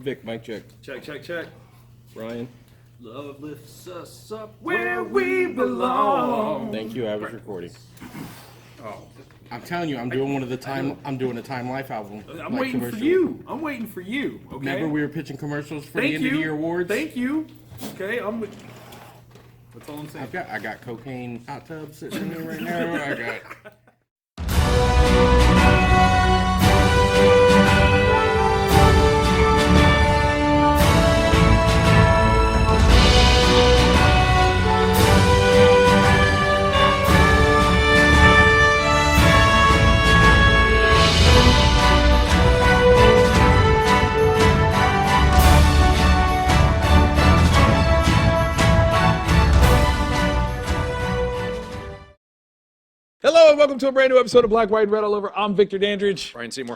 Vic, mic check. Check. Ryan. Love lifts us up where we belong. Thank you. I was recording. Oh, I'm telling you, I'm doing a Time Life album. I'm waiting for you. Okay. Remember we were pitching commercials for the end of the year awards? Thank you. Okay, that's all I'm saying. I got cocaine hot tubs sitting in here right now. I got. Hello and welcome to a brand new episode of Black, White, and Red All Over. I'm Victor Dandridge. Ryan Seymour.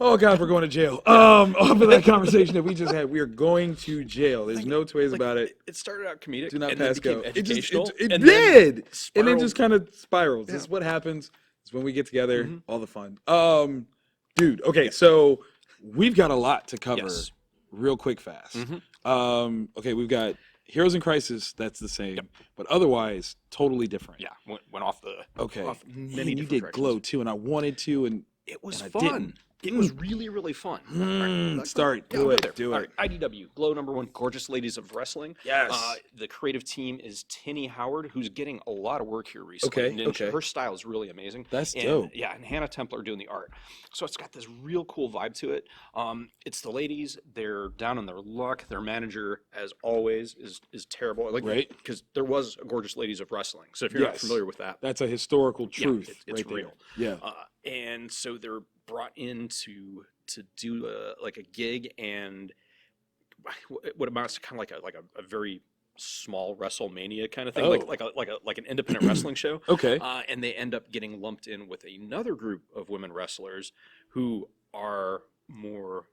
Oh God, we're going to jail. Off of that conversation that we just had, we are going to jail. There's no two ways about it. It started out comedic. Do not and pass then go. became It educational. did, and spiraled. then just kind of spirals. Yeah. This is what happens. It's when we get together, all the fun. Dude. Okay, so we've got a lot to cover, real quick, fast. Okay, we've got Heroes in Crisis. That's the same, but otherwise totally different. Yeah, went off the off many and you different did directions. Glow too, and I wanted to, and It was and I fun. didn't. It was really fun. Start. Yeah, Do I'll it. go there. Do All it. right, IDW, Glow #1, Gorgeous Ladies of Wrestling. Yes. The creative team is Tinny Howard, who's getting a lot of work here recently. Okay, And okay. Her style is really amazing. That's and, dope. Yeah, and Hannah Templar doing the art. So it's got this real cool vibe to it. It's the ladies. They're down on their luck. Their manager, as always, is terrible. Right. Because there was a Gorgeous Ladies of Wrestling. So if you're not Yes. familiar with that, That's a historical truth. it's right real. There. Yeah. And so they're brought in to do a gig, and what amounts to kind of like a very small WrestleMania kind of thing, Oh. like an independent wrestling show. Okay. And they end up getting lumped in with another group of women wrestlers who are more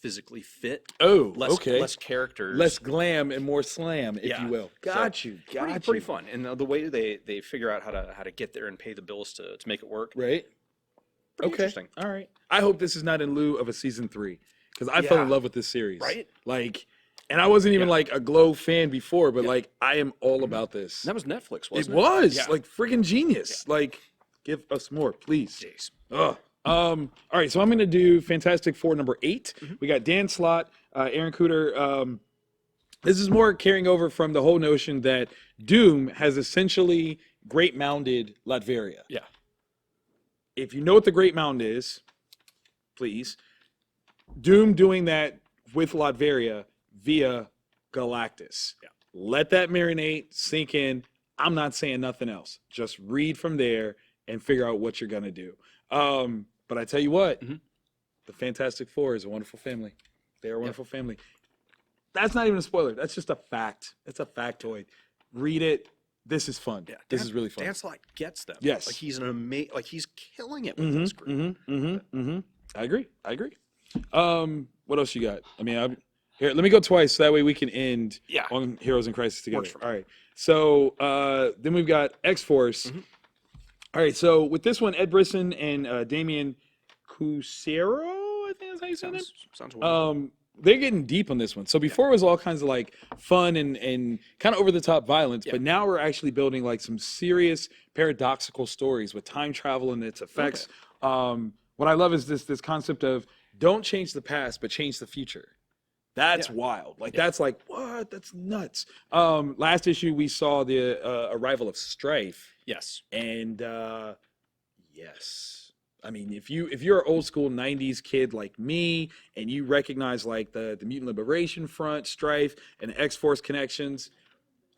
physically fit. Oh, less, okay. Less characters. Less glam and more slam, if Yeah. you will. So, Got you. Pretty fun. And the way they figure out how to get there and pay the bills to make it work. Right. Pretty Okay. interesting. All right. I hope this is not in lieu of a season 3, because I fell in Yeah. love with this series. Right? Like, and I wasn't even like a Glow fan before, but Yeah. like I am all about this. That was Netflix, It wasn't it? was Yeah. like freaking genius. Like, give us more, please. Jeez. Ugh. All right, so I'm gonna do Fantastic Four #8. We got Dan Slott, Aaron Cooter. This is more carrying over from the whole notion that Doom has essentially Great Mounded Latveria. Yeah. If you know what the Great Mound is, please. Doom doing that with Latveria via Galactus. Yeah. Let that marinate, sink in. I'm not saying nothing else. Just read from there and figure out what you're gonna do. But I tell you what, the Fantastic Four is a wonderful family. They're a wonderful family. That's not even a spoiler. That's just a fact. It's a factoid. Read it. This is fun. Yeah, this is really fun. Dan Slott gets them. Yes. Like he's he's killing it with this group. I agree. What else you got? I mean, here, let me go twice. So that way we can end on Heroes in Crisis together. Works for me. All right. So then we've got X-Force. All right. So with this one, Ed Brisson and Damian Cusero, I think that's how you say it. Sounds wonderful. They're getting deep on this one. So before it was all kinds of like fun and kind of over the top violence, but now we're actually building like some serious paradoxical stories with time travel and its effects. What I love is this concept of don't change the past, but change the future. That's wild. Like that's like, what? That's nuts. Last issue we saw the arrival of Strife. Yes. And yes. I mean, if you're an old school 90s kid like me and you recognize like the Mutant Liberation Front, Strife, and the X-Force connections,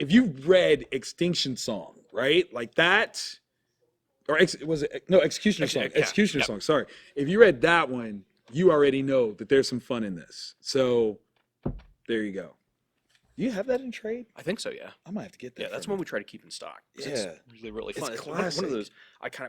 if you read Extinction Song, right? Like that, or Executioner Song. Executioner Song, sorry. If you read that one, you already know that there's some fun in this. So there you go. Do you have that in trade? I think so, yeah. I might have to get that. Yeah, that's one we try to keep in stock. Yeah. It's really fun. It's one of classic. those,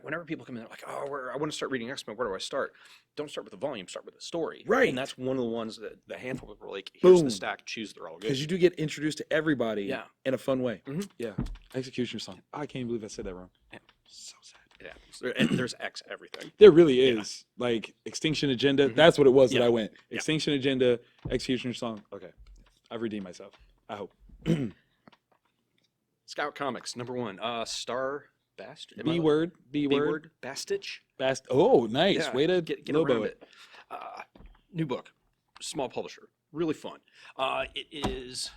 whenever people come in, they're like, I want to start reading X-Men, where do I start? Don't start with the volume, start with the story. Right. And that's one of the ones that the handful of people are like, here's Boom. the stack, choose, they're all good. Because you do get introduced to everybody Yeah. in a fun way. Yeah. Executioner Song. I can't believe I said that wrong. Yeah. So sad. It happens. And there's X everything. There really is. Like Extinction Agenda. That's what it was that Yeah. I went. Yeah. Extinction Agenda, Executioner Song. Okay. I've redeemed myself. I hope. Scout Comics, #1. Star Bast. B word. Bastich. Oh, nice. Yeah, Way to get Lobo around it. it. New book, small publisher, really fun. It is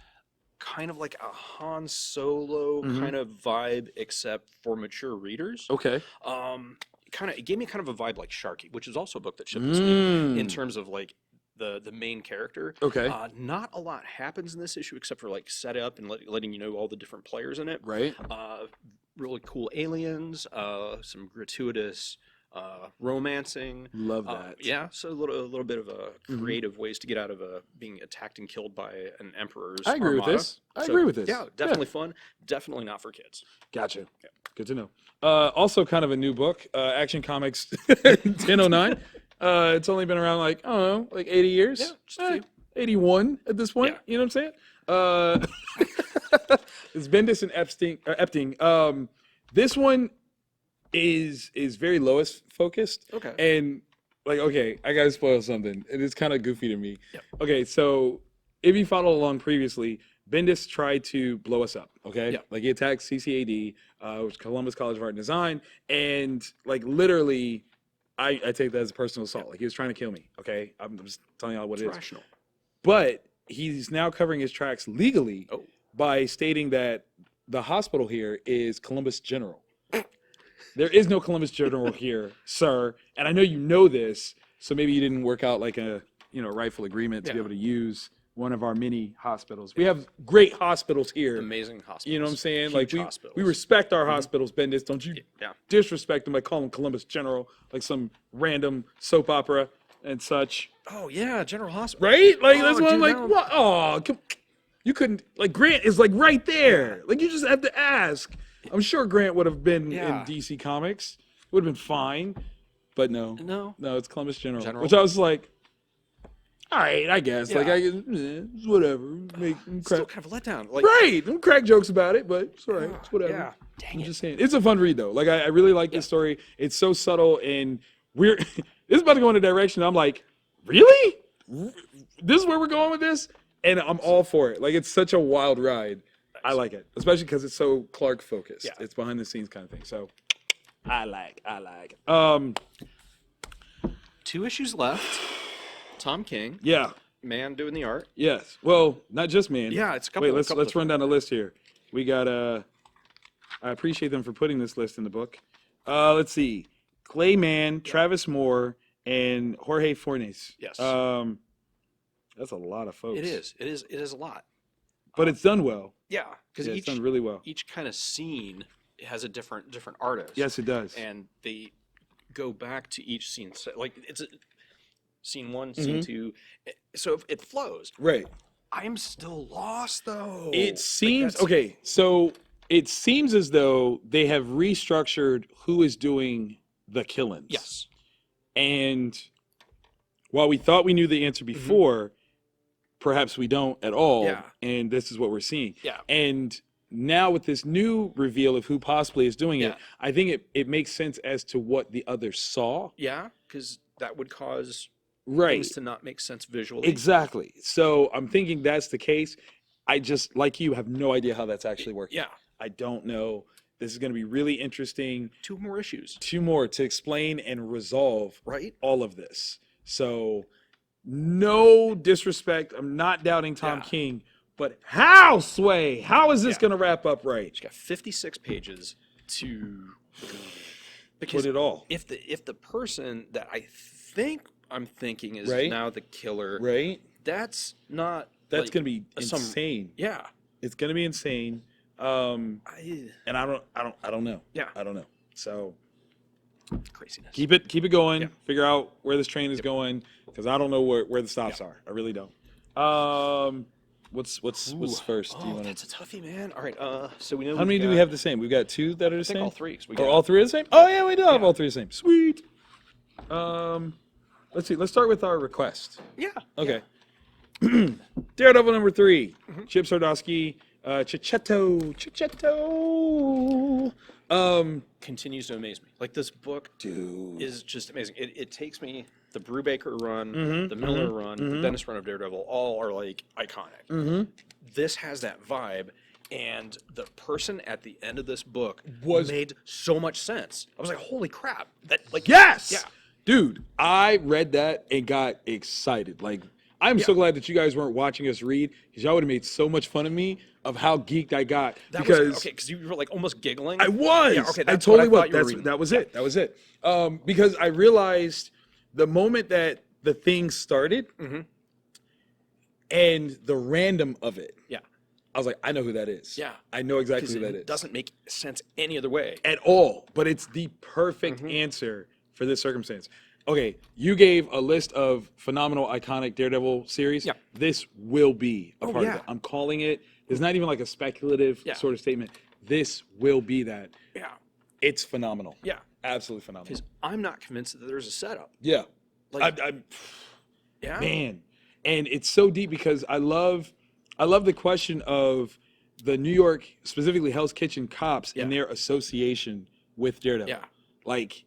kind of like a Han Solo kind of vibe, except for mature readers. Okay. It gave me kind of a vibe like Sharkey, which is also a book that shipped this week in Mm. terms of like the main character. Okay. Not a lot happens in this issue except for like setup and letting you know all the different players in it. Right. Really cool aliens, some gratuitous romancing. Love that. Yeah, so a little bit of a creative ways to get out of being attacked and killed by an emperor's I agree with armada. this. I agree with this. Yeah, definitely fun. Definitely not for kids. Gotcha. Good to know. Also, kind of a new book, Action Comics 1009. It's only been around like, I don't know, like 80 years. Yeah, just a few. 81 at this point. Yeah. You know what I'm saying? It's Bendis and Epting. This one is very Lois focused. Okay. And like, okay, I gotta spoil something. And it's kind of goofy to me. Yep. Okay, so if you followed along previously, Bendis tried to blow us up. Okay. Yep. Like he attacked CCAD, which is Columbus College of Art and Design, and like literally, I take that as a personal assault. Like he was trying to kill me. Okay, I'm just telling y'all what It's it is. rational. But he's now covering his tracks legally Oh. by stating that the hospital here is Columbus General. There is no Columbus General here, sir. And I know you know this, so maybe you didn't work out like a rightful agreement to be Yeah. able to use one of our mini hospitals. We have great hospitals here. Amazing hospitals. You know what I'm saying? Huge Like we hospitals. respect our hospitals, Bendis. Don't you Yeah. disrespect them by calling Columbus General like some random soap opera and such. Oh yeah, General Hospital. Right? Like that's Oh, what I'm dude, like, now- what? Oh, you couldn't like Grant is like right there. Like you just have to ask. I'm sure Grant would have been Yeah. in DC Comics. Would have been fine. But no, No. it's Columbus General. General. Which I was like, all right, I guess. Yeah. Like whatever. Make Still crack. kind of a letdown. Like Right. Don't crack jokes about it, but it's all right. It's whatever. Yeah. Dang I'm it. just saying. It's a fun read though. Like I really like this story. It's so subtle and weird. This is about to go in a direction I'm like, really? This is where we're going with this? And I'm all for it. Like it's such a wild ride. I like it. Especially because it's so Clark focused. Yeah. It's behind the scenes kind of thing. So I like. 2 issues left. Tom King, Yeah. man doing the art. Yes. Well, not just man. Yeah, it's a couple. Wait, a let's couple run down the list here. We got I appreciate them for putting this list in the book. Let's see. Clayman, Travis Moore, and Jorge Fornes. Yes. That's a lot of folks. It is. It is a lot. But it's done well. Yeah, because Yeah, it's done really well. each kind of scene has a different artist. Yes, it does. And they go back to each scene. So, like it's scene 1, scene 2. So it flows. Right. I'm still lost though. It seems that's- okay. So it seems as though they have restructured who is doing the killings. Yes. And while we thought we knew the answer before, perhaps we don't at all. Yeah. And this is what we're seeing. Yeah. And now with this new reveal of who possibly is doing it, Yeah. I think it makes sense as to what the others saw. Yeah, because that would cause Right. things to not make sense visually. Exactly. So I'm thinking that's the case. I just, like you, have no idea how that's actually working. Yeah. I don't know. This is going to be really interesting. 2 more issues. 2 more to explain and resolve Right. all of this. So no disrespect. I'm not doubting Tom Yeah. King, but how, Sway? How is this Yeah. going to wrap up right? She's got 56 pages to go. Put Because it all. if the person that I think I'm thinking is Right. now the killer, Right? that's not. That's like, going to be some- insane. Yeah. It's going to be insane. And I don't know. Yeah. I don't know. So Craziness. keep it going. Yeah. Figure out where this train is going, because I don't know where the stops are. I really don't. What's first? Do you Oh, want that's a toughie, man. All right. So we know. How many do we have the same? We've got 2 that are the I think same. all 3. 'Cause we Or got all 3 are the same? Oh yeah, we do have Yeah. all 3 the same. Sweet. Let's see. Let's start with our request. Yeah. Okay. Daredevil number 3. Chip Sardosky. Chichetto. continues to amaze me. Like this book Dude. is just amazing. It takes me the Brubaker run, Mhm, the Miller mhm, run, the mhm. Bendis run of Daredevil, all are like iconic. Mm-hmm. This has that vibe, and the person at the end of this book Was- made so much sense. I was like, holy crap! That like Yes. yeah. Dude, I read that and got excited. Like, I'm so glad that you guys weren't watching us read because y'all would have made so much fun of me of how geeked I got. That because was okay because you were like almost giggling. I was. Yeah, okay, I that's totally what I was. thought you were That's reading. that was Yeah. it. That was it. Because I realized the moment that the thing started and the random of it. Yeah. I was like, I know who that is. Yeah. I know exactly who Because that it is. doesn't make sense any other way. At all, but it's the perfect answer for this circumstance. Okay, you gave a list of phenomenal, iconic Daredevil series. Yeah. This will be a part yeah. of it. I'm calling it. It's not even like a speculative sort of statement. This will be that. Yeah. It's phenomenal. Yeah. Absolutely phenomenal. Because I'm not convinced that there's a setup. Yeah. Like, I'm yeah. man, and it's so deep because I love the question of the New York, specifically Hell's Kitchen cops and their association with Daredevil. Yeah. Like,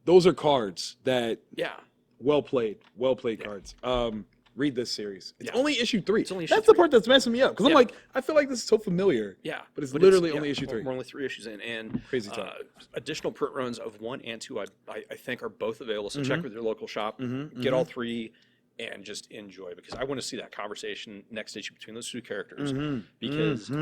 those are cards that Yeah. well played cards. Read this series. It's Yeah. only issue 3. It's only issue That's the 3. part that's messing me up because I'm Yeah. like, I feel like this is so familiar. Yeah. But it's literally only yeah, issue 3. We're only 3 issues in. And Crazy time. additional print runs of 1 and 2, I think, are both available. So Mm-hmm. check with your local shop, get all 3, and just enjoy. Because I want to see that conversation next issue between those 2 characters. Mm-hmm. Because,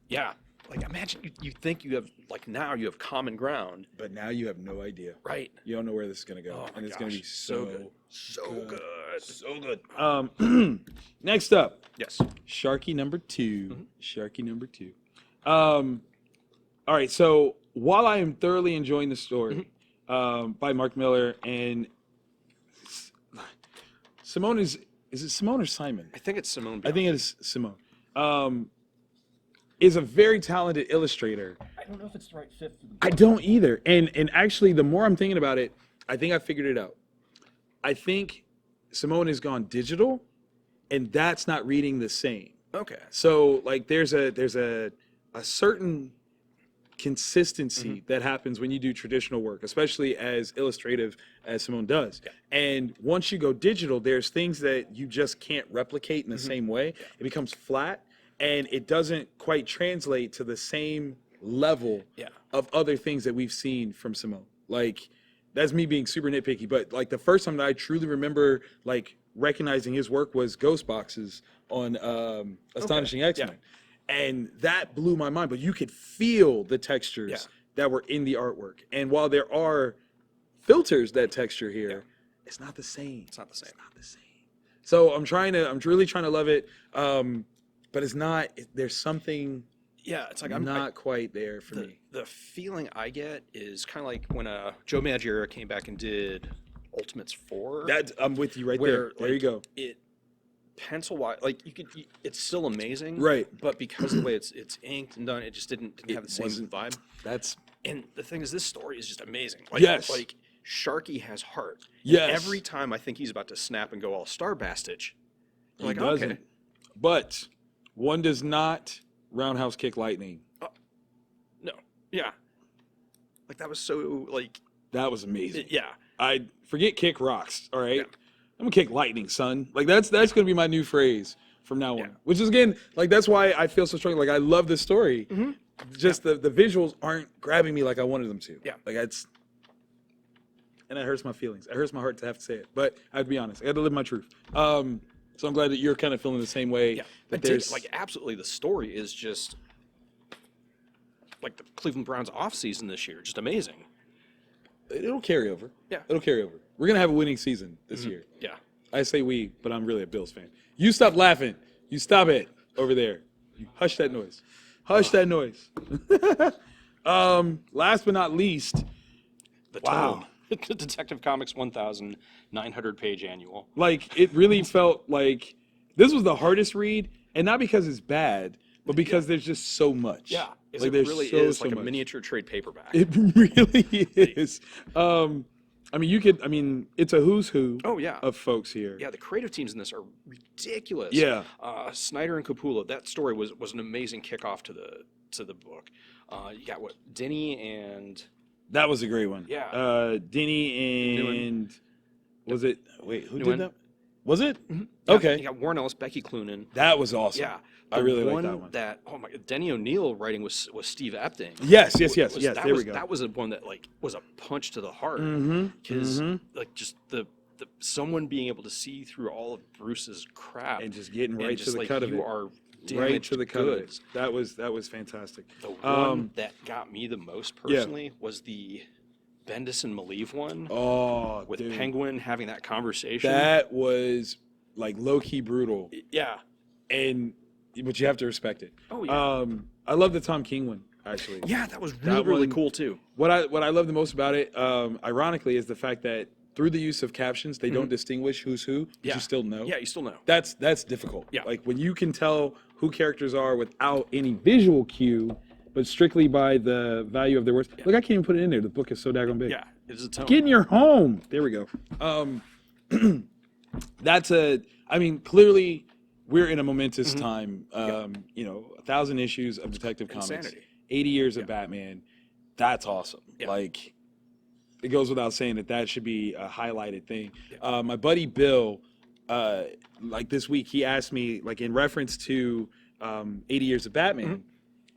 yeah. Like, imagine you think you have, like, now you have common ground. But now you have no idea. Right. You don't know where this is gonna go, Oh my and it's gonna be gosh, so good. So good. so good. Next up, Yes. Sharkey number 2. Sharkey number 2. All right. So while I am thoroughly enjoying the story by Mark Miller and Simone is it Simone or Simon? I think it's Simone. I think it is Simone. Is a very talented illustrator. I don't know if it's the right fit for the I don't either. And actually, the more I'm thinking about it, I think I figured it out. I think Simone has gone digital, and that's not reading the same. Okay. So like, there's a certain consistency that happens when you do traditional work, especially as illustrative as Simone does. Yeah. And once you go digital, there's things that you just can't replicate in the same way. It becomes flat, and it doesn't quite translate to the same level of other things that we've seen from Simone. Like, that's me being super nitpicky, but like the first time that I truly remember like recognizing his work was Ghost Boxes on Astonishing X-Men. And that blew my mind, but you could feel the textures that were in the artwork. And while there are filters that texture here, it's not the same. It's not the same. It's not the same. So I'm really trying to love it. But it's not, there's something Yeah, it's like not quite there for me. The feeling I get is kind of like when Joe Madureira came back and did Ultimates 4. I'm with you right where, there. There you like, go. It pencil wise, like it's still amazing, Right. But because of the way it's inked and done, it just didn't have the same wasn't- vibe. That's And the thing is, this story is just amazing. Like, Yes. like Sharkey has heart. And Yes. every time I think he's about to snap and go all starbastage, he like doesn't. okay, But one does not roundhouse kick lightning. no, yeah, like that was so like That was amazing. yeah. I forget kick rocks. All right, Yeah. I'm gonna kick lightning, son. Like that's gonna be my new phrase from now on. Yeah. Which is again, like that's why I feel so strong. Like I love this story. Just the visuals aren't grabbing me like I wanted them to. Yeah. Like that's, and it hurts my feelings. It hurts my heart to have to say it, but I have to be honest. I got to live my truth. So I'm glad that you're kind of feeling the same way. Yeah, That but there's like absolutely, the story is just like the Cleveland Browns off season this year, just amazing. it'll carry over. Yeah. It'll carry over. We're gonna have a winning season this year. Yeah, I say we, but I'm really a Bills fan. You stop laughing. You stop it over there. You hush that noise. Hush that noise. Last but not least, the Wow. Tome. Detective Comics 1,900 page annual. like it really felt like this was the hardest read, and not because it's bad, but because there's just so much. Yeah, like it there's really so, is so like a much. miniature trade paperback. It really is. I mean, it's a who's who Oh yeah, of folks here. yeah. The creative teams in this are ridiculous. Yeah. Snyder and Capullo. That story was an amazing kickoff to to the book. You got what, Denny and That was a great one. Yeah. Denny and was it? Wait, who Nguyen. did that? Was it? Yeah, Okay. you got Warren Ellis, Becky Cloonan. That was awesome. Yeah, I the really like that one. That oh my god, Denny O'Neil writing was Steve Epting. Yes. That There was, we go. That was a one that like was a punch to the heart Mm-hmm. because like just the someone being able to see through all of Bruce's crap And just getting and right just to the like cut of you it. are Right damaged to the cut of it. goods. That was fantastic. The one that got me the most Yeah. personally was the Bendis and Malieve one Oh, with dude. Penguin having that conversation. That was like low key brutal, Yeah. but you have to respect it. Oh yeah. I love the Tom King one actually. Yeah, that was that really one- cool too. What I love the most about it, ironically, is the fact that through the use of captions, they don't distinguish who's who, but Yeah. you still know. Yeah, you still know. That's difficult. Yeah. Like when you can tell who characters are without any visual cue, but strictly by the value of their words. Look, I can't even put it in there. The book is so daggone big. Yeah, it is a tone. Get in your home. There we go. Clearly we're in a momentous time. 1,000 issues of Detective Comics, Insanity. 80 years of Batman. That's awesome. Yeah. Like, it goes without saying that should be a highlighted thing. My buddy Bill, like this week, he asked me, like in reference to 80 years of Batman,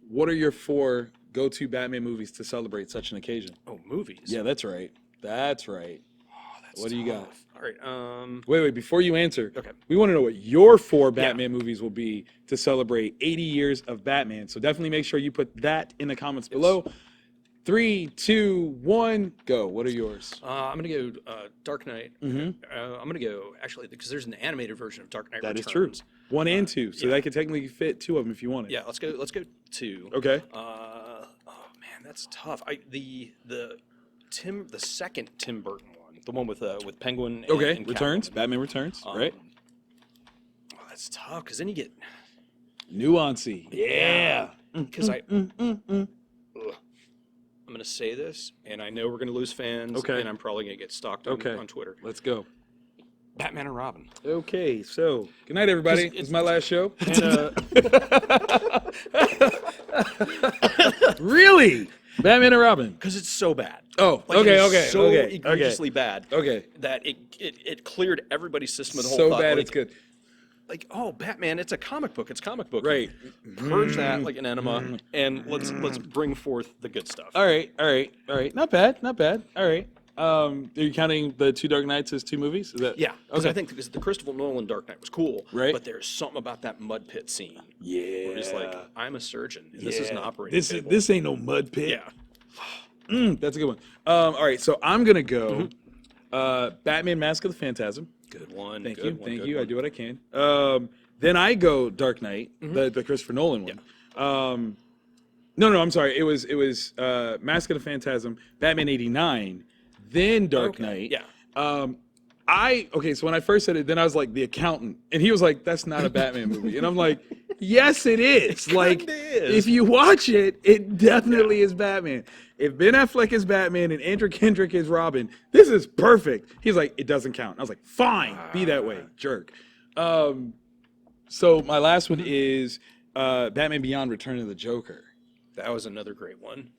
what are your 4 go-to Batman movies to celebrate such an occasion? Oh, movies. Yeah, that's right. That's right. Oh, that's What do you got? tough. All right. Wait, before you answer, Okay. we want to know what your 4 Batman movies will be to celebrate 80 years of Batman. So definitely make sure you put that in the comments below. 3, 2, 1, go. What are yours? I'm gonna go Dark Knight. Mm-hmm. I'm gonna go actually because there's an animated version of Dark Knight That is Returns. true. 1 and 2, so yeah. that could technically fit 2 of them if you wanted. Yeah, let's go 2. Okay. Oh man, that's tough. The second Tim Burton one, the one with Penguin. Okay. And Returns. Catwoman. Batman Returns. Right. Oh, that's tough because then you get Nuancy. Yeah. because I'm gonna say this, and I know we're gonna lose fans, Okay. and I'm probably gonna get stalked on Twitter. Let's go. Batman and Robin. Okay, so good night, everybody. It's my last show. Really? Batman and Robin. Because it's so bad. Oh, Like, okay, it is okay, so okay, egregiously bad Okay. that it cleared everybody's system of the whole So thought. bad like, it's good. Like, oh, Batman, it's a comic book. It's comic book. Right. Purge that like an enema, and let's bring forth the good stuff. All right. Not bad. All right. Are you counting the 2 Dark Knights as 2 movies? Is that Yeah, because Okay. I think because the Christopher Nolan Dark Knight was cool, Right. but there's something about that mud pit scene Yeah. where he's like, I'm a surgeon, and this is an operating This table. this ain't no mud pit. Yeah. That's a good one. All right, so I'm gonna go Batman: Mask of the Phantasm. Good one. Thank good you, one, thank good you. I one. do what I can. Then I go Dark Knight, the Christopher Nolan one. No, I'm sorry. It was Mask of the Phantasm, Batman '89, then Dark Okay, Knight. yeah. So when I first said it, then I was like The Accountant, and he was like, "That's not a Batman movie," and I'm like, "Yes, it is. Like, kinda is. if you watch it, it definitely is Batman. If Ben Affleck is Batman and Andrew Kendrick is Robin, this is perfect." He's like, "It doesn't count." I was like, "Fine, be that way, jerk." So my last one is Batman Beyond: Return of the Joker. That was another great one.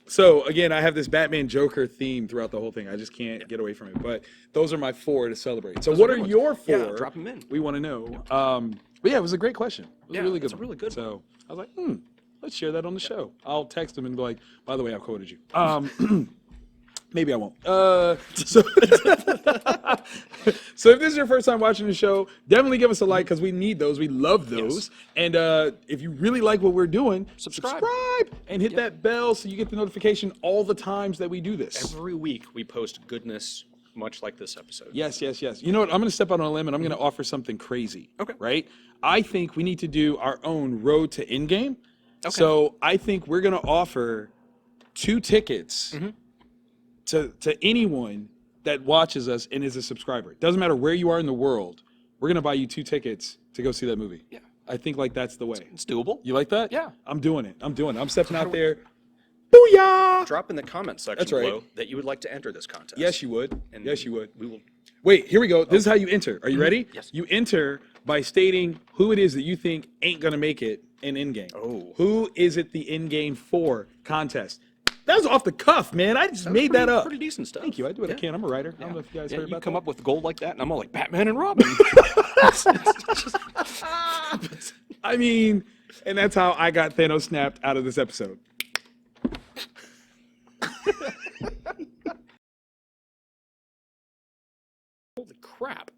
So again, I have this Batman Joker theme throughout the whole thing. I just can't get away from it. But those are my 4 to celebrate. So what are good ones. your 4? Yeah, drop 'em in. We want to know. But yeah, it was a great question. It was Yeah, a really good it's a one. really good So I was like, let's share that on the show. I'll text him and be like, by the way, I quoted you. Maybe I won't. So if this is your first time watching the show, definitely give us a like because we need those. We love those. And if you really like what we're doing, Subscribe. and hit that bell so you get the notification all the times that we do this. Every week we post goodness, much like this episode. Yes. You know what? I'm going to step out on a limb and I'm going to offer something crazy. Okay. Right? I think we need to do our own road to Endgame. Okay. So I think we're going to offer 2 tickets to anyone that watches us and is a subscriber. It doesn't matter where you are in the world. We're going to buy you 2 tickets to go see that movie. Yeah. I think like that's the way. It's doable. You like that? Yeah. I'm doing it. I'm stepping out there. Booyah! Drop in the comment section That's right. below that you would like to enter this contest. Yes, you would. And Yes, you would. We will. Wait, here we go. This is how you enter. Are you ready? Yes. You enter by stating who it is that you think ain't going to make it in Endgame? Oh. Who is it the Endgame for contest? That was off the cuff, man. I just made that up. Pretty decent stuff. Thank you. I do what I Yeah. can. I'm a writer. I don't know if you guys heard You about come that. up with gold like that, and I'm all like Batman and Robin. I mean, and that's how I got Thanos snapped out of this episode. Holy crap!